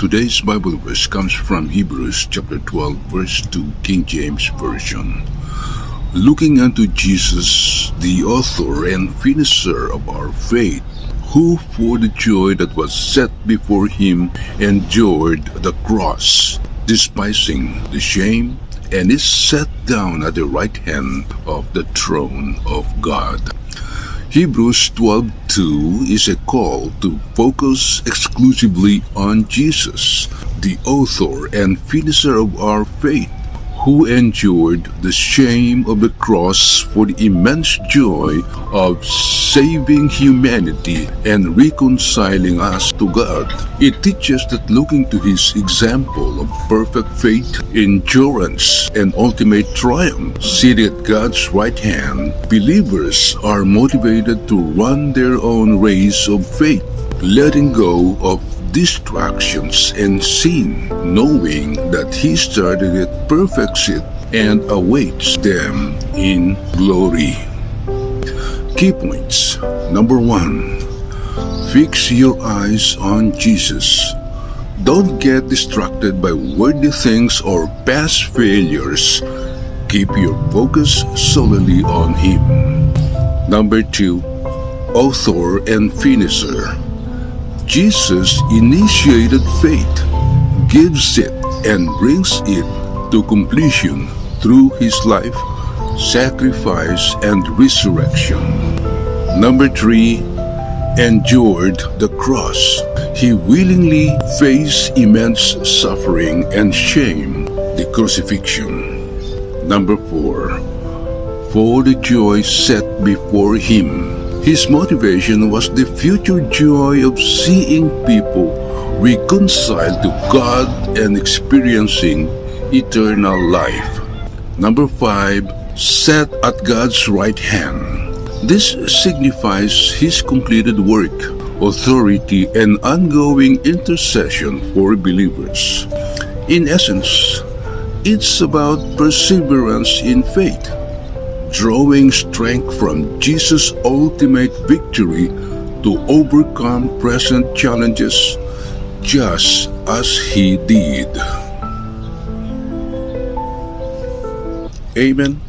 Today's Bible verse comes from Hebrews chapter 12 verse 2, King James Version. Looking unto Jesus, the author and finisher of our faith, who for the joy that was set before him endured the cross, despising the shame, and is set down at the right hand of the throne of God. Hebrews 12:2 is a call to focus exclusively on Jesus, the author and finisher of our faith, who endured the shame of the cross for the immense joy of saving humanity and reconciling us to God. It teaches that looking to his example of perfect faith, endurance, and ultimate triumph, seated at God's right hand, believers are motivated to run their own race of faith, letting go of distractions and sin, knowing that he started it, perfects it, and awaits them in glory. Key points. Number 1. Fix your eyes on Jesus. Don't get distracted by worldly things or past failures. Keep your focus solely on him. Number 2. Author and finisher. Jesus initiated faith, gives it, and brings it to completion through his life, sacrifice, and resurrection. Number 3. Endured the cross. He willingly faced immense suffering and shame, the crucifixion. Number 4. For the joy set before him. His motivation was the future joy of seeing people reconciled to God and experiencing eternal life. Number 5. Set at God's right hand. This signifies his completed work, authority, and ongoing intercession for believers. In essence, it's about perseverance in faith, drawing strength from Jesus' ultimate victory to overcome present challenges just as he did. Amen.